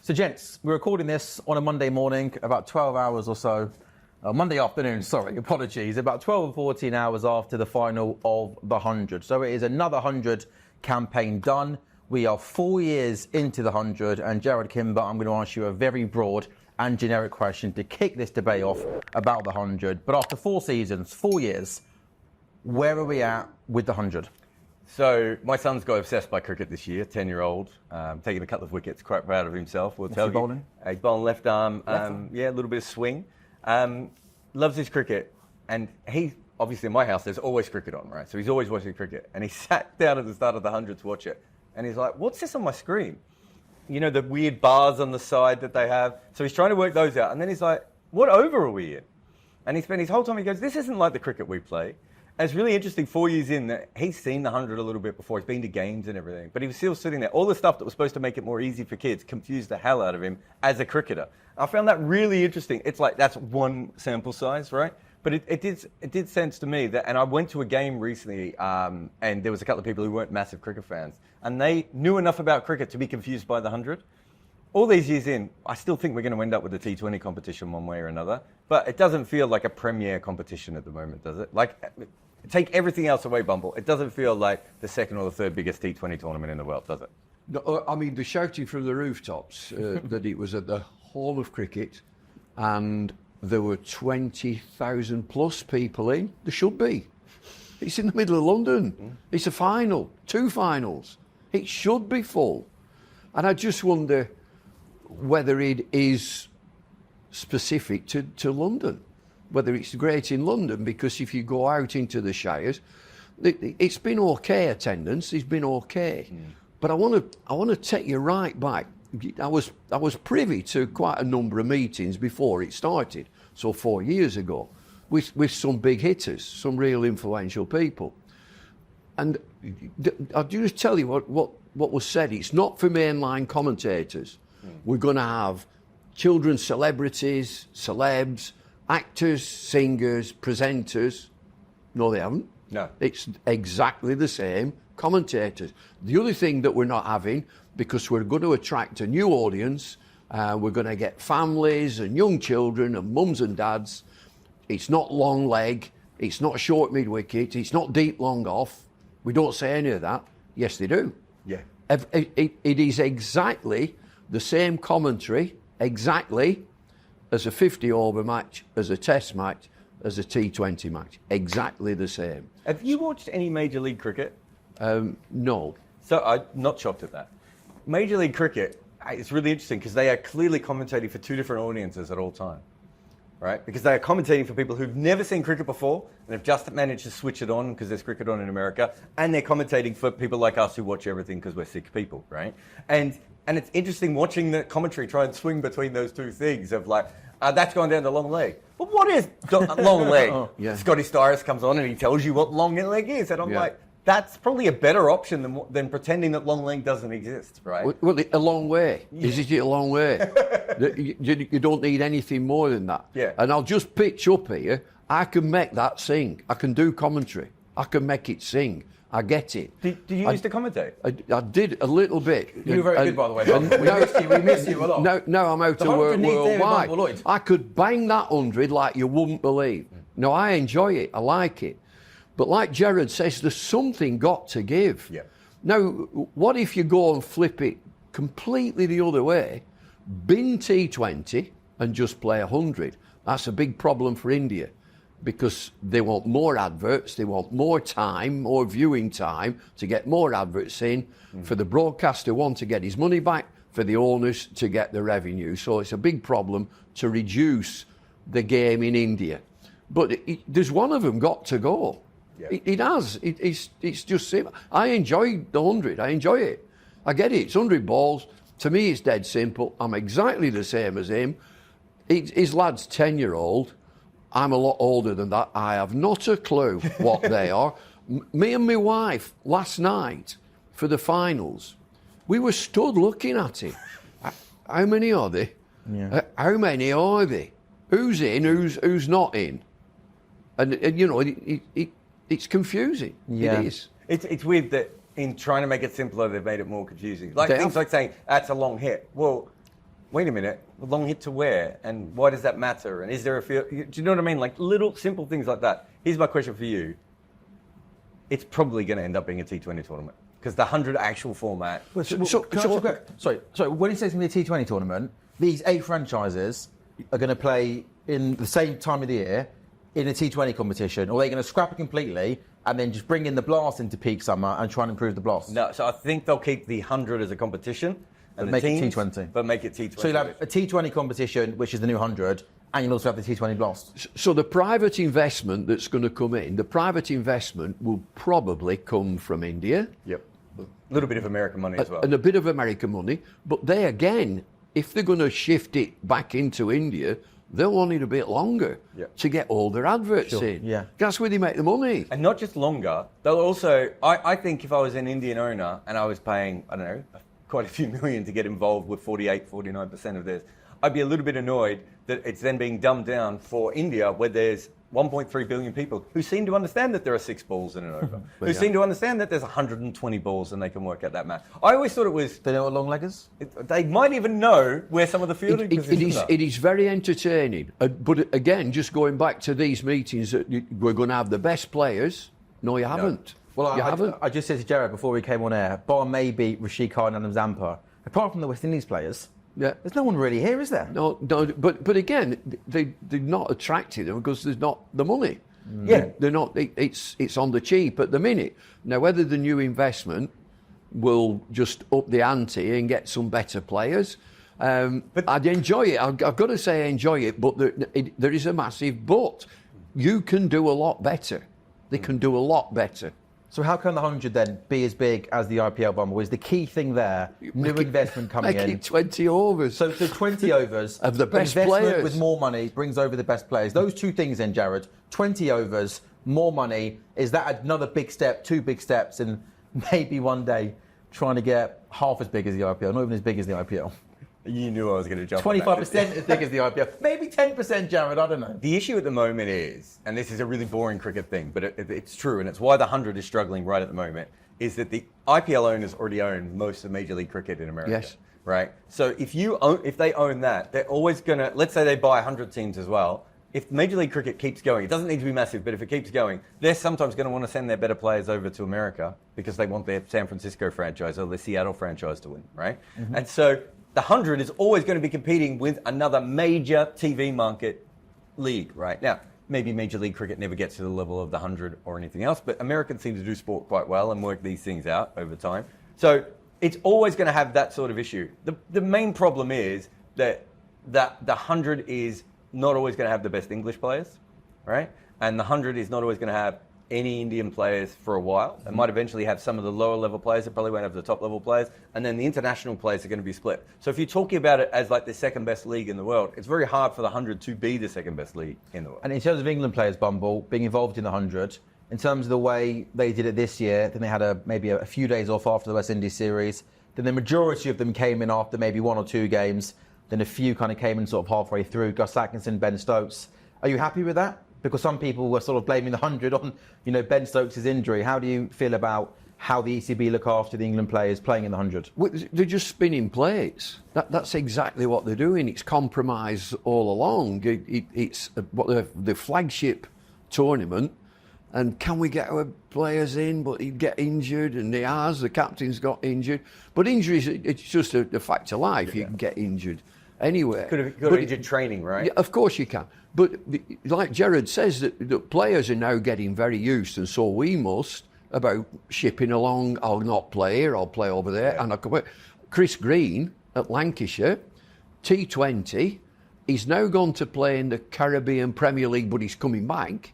So, gents, we're recording this on a Monday morning, about 12 hours or so. Monday afternoon, sorry, apologies. About 12 or 14 hours after the final of the 100. So it is another 100 campaign done. We are 4 years into the 100. And Jarrod Kimber, I'm going to ask you a very broad and generic question to kick this debate off about the 100. But after 4 seasons, 4 years, where are we at with the 100? So my son's got obsessed by cricket this year, 10-year-old, taking a couple of wickets, quite proud of himself. We'll tell you. Bowling? He's bowling left arm, yeah, a little bit of swing. Loves his cricket, and he, obviously in my house, there's always cricket on, right? So he's always watching cricket, and he sat down at the start of the 100 to watch it, and he's like, what's this on my screen? You know, the weird bars on the side that they have. So he's trying to work those out, and then he's like, what over are we in? And he spent his whole time, he goes, this isn't like the cricket we play. And it's really interesting, 4 years in, that he's seen the 100 a little bit before. He's been to games and everything. But he was still sitting there. All the stuff that was supposed to make it more easy for kids confused the hell out of him as a cricketer. I found that really interesting. It's like, that's one sample size, right? But it did sense to me that, and I went to a game recently, and there was a couple of people who weren't massive cricket fans, and they knew enough about cricket to be confused by the 100. All these years in, I still think we're going to end up with the T20 competition one way or another. But it doesn't feel like a premier competition at the moment, does it? Like, take everything else away, Bumble. It doesn't feel like the second or the third biggest T20 tournament in the world, does it? No, I mean, the shouting from the rooftops that it was at the Hall of Cricket and there were 20,000 plus people in. There should be. It's in the middle of London. It's a final, 2 finals. It should be full. And I just wonder whether it is specific to London. Whether it's great in London, because if you go out into the Shires, it's been okay attendance, it's been okay. But I want to take you right back. I was privy to quite a number of meetings before it started, so 4 years ago, with some big hitters, some real influential people. And I'll just tell you what was said. It's not for mainline commentators. We're going to have children's celebrities, celebs, actors, singers, presenters. No, they haven't. No. It's exactly the same commentators. The other thing that we're not having, because we're going to attract a new audience, we're going to get families and young children and mums and dads. It's not long leg, it's not short mid-wicket, it's not deep long off. We don't say any of that. Yes, they do. Yeah. It is exactly the same commentary, exactly, as a 50-over match, as a test match, as a T20 match. Exactly the same. Have you watched any Major League Cricket? No. So I'm not shocked at that. Major League Cricket, it's really interesting because they are clearly commentating for 2 different audiences at all time, right? Because they are commentating for people who've never seen cricket before and have just managed to switch it on because there's cricket on in America, and they're commentating for people like us who watch everything because we're sick people, right? And it's interesting watching the commentary try and swing between those two things of like, that's going down the long leg. But what is long leg? Yeah. Scotty Styris comes on and he tells you what long leg is. And I'm like, that's probably a better option than pretending that long leg doesn't exist, right? Well, a long way. Yeah. Is it a long way? You don't need anything more than that. Yeah. And I'll just pitch up here. I can make that sing. I can do commentary. I can make it sing. I get it. Did you used to commentate? I did a little bit. You were very good, by the way. We missed you a lot. No, I'm out of work worldwide. I could bang that 100 like you wouldn't believe. No, I enjoy it. I like it. But like Jarrod says, there's something got to give. Yeah. Now, what if you go and flip it completely the other way, bin T20 and just play 100? That's a big problem for India, because they want more adverts, they want more time, more viewing time to get more adverts in, for the broadcaster want to get his money back, for the owners to get the revenue. So it's a big problem to reduce the game in India. But there's one of them got to go. Yeah. It has. It's just simple. I enjoy the 100. I enjoy it. I get it. It's 100 balls. To me, it's dead simple. I'm exactly the same as him. His lad's 10-year-old. I'm a lot older than that. I have not a clue what they are. Me and my wife, last night, for the finals, we were stood looking at it. How many are they? Yeah. How many are they? Who's in, who's not in? And you know, it's confusing. Yeah. It is. It's weird that in trying to make it simpler, they've made it more confusing. Like things like saying, that's a long hit. Well, wait a minute, long hit to where? And why does that matter? And is there a field? Do you know what I mean? Like little simple things like that. Here's my question for you. It's probably going to end up being a T20 tournament because the 100 actual format. Sorry, when he says it's going to be a T20 tournament, these 8 franchises are going to play in the same time of the year in a T20 competition, or are they going to scrap it completely and then just bring in the Blast into peak summer and try and improve the Blast? No, so I think they'll keep the 100 as a competition. And make teams, it T20. But make it T20. So you'll have a T20 competition, which is the new 100, and you'll also have the T20 Blast. So the private investment that's going to come in, the private investment will probably come from India. Yep. A little bit of American money as well. And a bit of American money. But they, again, if they're going to shift it back into India, they'll want it a bit longer to get all their adverts in. Yeah. That's where they make the money. And not just longer, they'll also, I think if I was an Indian owner and I was paying, I don't know, quite a few million to get involved with 48, 49% of this, I'd be a little bit annoyed that it's then being dumbed down for India where there's 1.3 billion people who seem to understand that there are 6 balls in an over, who seem to understand that there's 120 balls and they can work out that math. I always thought it was... They know what long leg is? They might even know where some of the fielding positions are. It is very entertaining. But again, just going back to these meetings, that we're going to have the best players. No, you haven't. Well, haven't. I just said to Jarrod before we came on air, bar maybe Rashid Khan and Adam Zampa, apart from the West Indies players, there's no one really here, is there? No, but again, they're not attracting them because there's not the money. Yeah, they're not. It's on the cheap at the minute. Now, whether the new investment will just up the ante and get some better players, but I'd enjoy it. I've got to say, I enjoy it. But there is a massive but. You can do a lot better. They can do a lot better. So how can the 100 then be as big as the IPL Bumble? Is the key thing there, new investment coming in? Make it 20 overs. So 20 overs. Of the best investment players. With more money brings over the best players. Those two things then, Jarrod, 20 overs, more money, is that another big step, 2 big steps, and maybe one day trying to get half as big as the IPL, not even as big as the IPL? You knew I was going to jump 25% as big as the IPL. Maybe 10%, Jarrod, I don't know. The issue at the moment is, and this is a really boring cricket thing, but it's true, and it's why the 100 is struggling right at the moment, is that the IPL owners already own most of Major League Cricket in America. Yes. Right? So if they own that, they're always going to, let's say they buy 100 teams as well. If Major League Cricket keeps going, it doesn't need to be massive, but if it keeps going, they're sometimes going to want to send their better players over to America because they want their San Francisco franchise or their Seattle franchise to win, right? Mm-hmm. And so the 100 is always going to be competing with another major TV market league, right? Now, maybe Major League Cricket never gets to the level of the 100 or anything else, but Americans seem to do sport quite well and work these things out over time. So it's always going to have that sort of issue. The main problem is that the 100 is not always going to have the best English players, right? And the 100 is not always going to have any Indian players for a while. It might eventually have some of the lower level players. It probably won't have the top level players. And then the international players are going to be split. So if you're talking about it as like the second best league in the world, it's very hard for the 100 to be the second best league in the world. And in terms of England players, Bumble, being involved in the 100, in terms of the way they did it this year, then they had maybe a few days off after the West Indies series. Then the majority of them came in after maybe 1 or 2 games. Then a few kind of came in sort of halfway through. Gus Atkinson, Ben Stokes. Are you happy with that? Because some people were sort of blaming the 100 on, Ben Stokes' injury. How do you feel about how the ECB look after the England players playing in the 100? They're just spinning plates. That's exactly what they're doing. It's compromise all along. It's the flagship tournament. And can we get our players in? But he'd get injured, and the captain's got injured. But injuries, it's just a fact of life. You can get injured anywhere. Could have got injured training, right? Yeah, of course you can. But like Jarrod says, that players are now getting very used, and so we must, about shipping along. I'll not play here, I'll play over there. Yeah. And Chris Green at Lancashire, T20, he's now gone to play in the Caribbean Premier League, but he's coming back.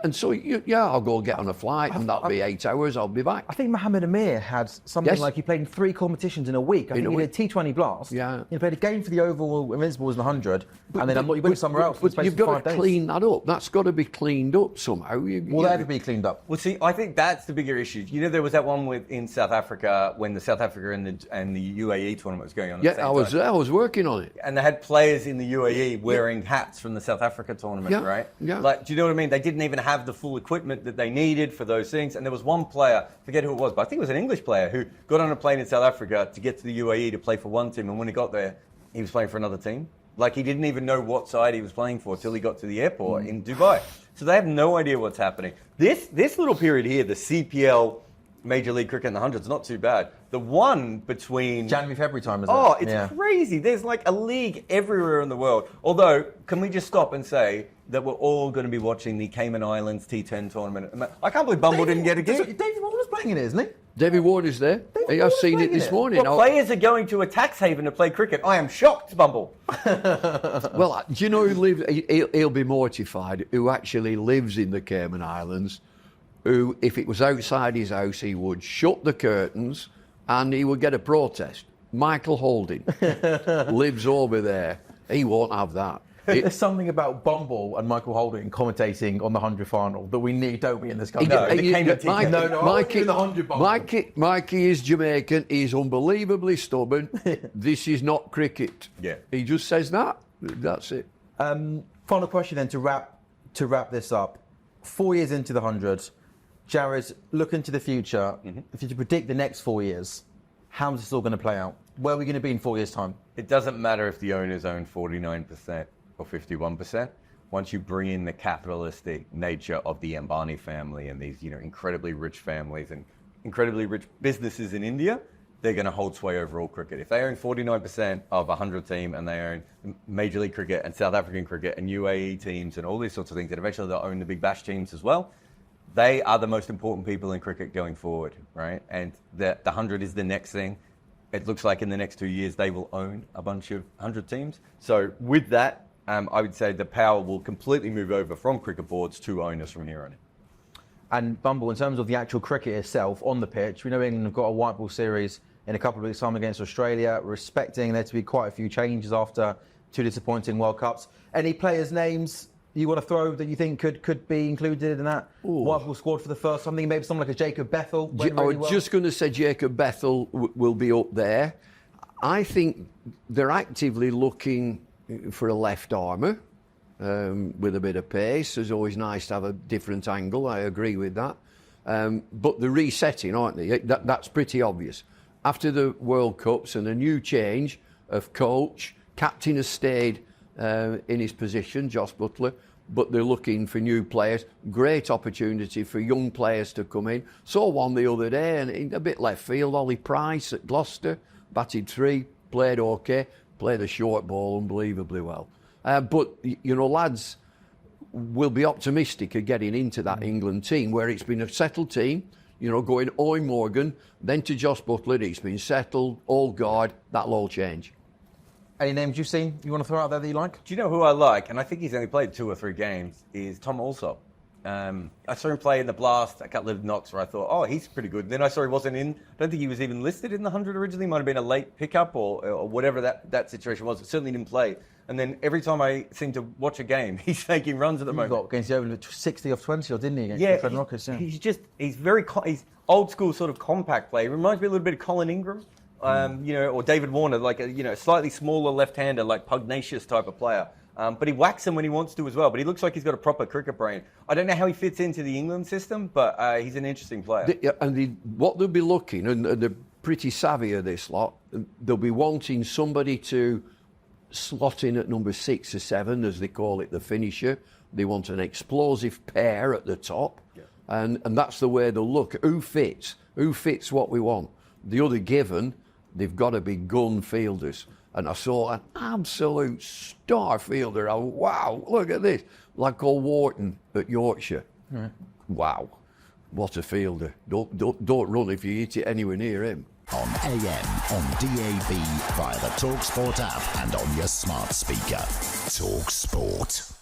And so, I'll go get on a flight, and that'll be 8 hours, I'll be back. I think Mohammed Amir had something like he played in 3 competitions in a week. I think he did a T20 Blast. Yeah. He played a game for the Oval Invincibles in the 100, and then he went somewhere else. But you've got to clean that up. That's got to be cleaned up somehow. Will that ever be cleaned up? Well, see, I think that's the bigger issue. There was that one in South Africa when the South Africa and the UAE tournament was going on at the same time. I was working on it. And they had players in the UAE wearing hats from the South Africa tournament, right? Yeah. Like, do you know what I mean? They didn't even have the full equipment that they needed for those things. And there was one player, forget who it was, but I think it was an English player who got on a plane in South Africa to get to the UAE to play for one team. And when he got there, he was playing for another team. Like, he didn't even know what side he was playing for till he got to the airport in Dubai. So they have no idea what's happening. This little period here, the CPL, Major League Cricket in the 100's not too bad. The one between... January, February time, is it? Oh, it's crazy. There's like a league everywhere in the world. Although, can we just stop and say that we're all going to be watching the Cayman Islands T10 tournament? I can't believe Bumble didn't get a gig. David Warner's playing in it, isn't he? David Warner's there. I've seen it this morning. Well, players are going to a tax haven to play cricket. I am shocked, Bumble. Well, do you know who lives? He'll be mortified. Who actually lives in the Cayman Islands? Who, if it was outside his house, he would shut the curtains and he would get a protest. Michael Holding lives over there. He won't have that. There's something about Bumble and Michael Holding commentating on the 100 final that we need, don't we, in this country? Mikey is Jamaican. He's unbelievably stubborn. This is not cricket. Yeah. He just says that. That's it. Final question then to wrap this up. 4 years into the 100, Jarrod, look into the future. If you to predict the next 4 years, how is this all going to play out? Where are we going to be in 4 years' time? It doesn't matter if the owners own 49% or 51%. Once you bring in the capitalistic nature of the Ambani family and these, incredibly rich families and incredibly rich businesses in India, they're going to hold sway over all cricket. If they own 49% of a 100 team and they own Major League Cricket and South African cricket and UAE teams and all these sorts of things, and eventually they'll own the Big Bash teams as well, they are the most important people in cricket going forward, right? And the 100 is the next thing. It looks like in the next 2 years they will own a bunch of 100 teams. So with that, I would say the power will completely move over from cricket boards to owners from here on in. And Bumble, in terms of the actual cricket itself on the pitch, we know England have got a white ball series in a couple of weeks' time against Australia. We're expecting there to be quite a few changes after 2 disappointing World Cups. Any players' names you want to throw that you think could be included in that white ball squad for the first time? Maybe someone like a Jacob Bethel. I was just going to say Jacob Bethel will be up there. I think they're actively looking for a left armour with a bit of pace. It's always nice to have a different angle. I agree with that. But they're resetting, aren't they? That's pretty obvious. After the World Cups and a new change of coach, captain has stayed in his position, Josh Butler, but they're looking for new players. Great opportunity for young players to come in. Saw one the other day, and a bit left field, Ollie Price at Gloucester, batted 3, played okay, played a short ball unbelievably well. But, lads will be optimistic of getting into that England team, where it's been a settled team, going Owen Morgan, then to Josh Butler, he's been settled, all guard, that'll all change. Any names you've seen you want to throw out there that you like? Do you know who I like? And I think he's only played 2 or 3 games, is Tom Alsop. I saw him play in the Blast, a couple of knocks where I thought, oh, he's pretty good. Then I saw he wasn't in. I don't think he was even listed in the 100 originally. Might have been a late pickup or whatever that situation was. It certainly didn't play. And then every time I seem to watch a game, he's taking runs at the moment. Got against the Oval 60 off 20, or didn't he? Against the Rockets, he's very he's old school sort of compact play. He reminds me a little bit of Colin Ingram, or David Warner, like a slightly smaller left-hander, like pugnacious type of player. But he whacks him when he wants to as well. But he looks like he's got a proper cricket brain. I don't know how he fits into the England system, but he's an interesting player. What they'll be looking, and they're pretty savvy of this lot, they'll be wanting somebody to slot in at number 6 or 7, as they call it, the finisher. They want an explosive pair at the top. Yeah. And that's the way they'll look. Who fits what we want. The other given, they've got to be gun fielders. And I saw an absolute star fielder. Oh, wow, look at this. Like old Wharton at Yorkshire. Right. Wow, what a fielder. Don't run if you hit it anywhere near him. On AM, on DAB, via the talkSPORT app and on your smart speaker. talkSPORT.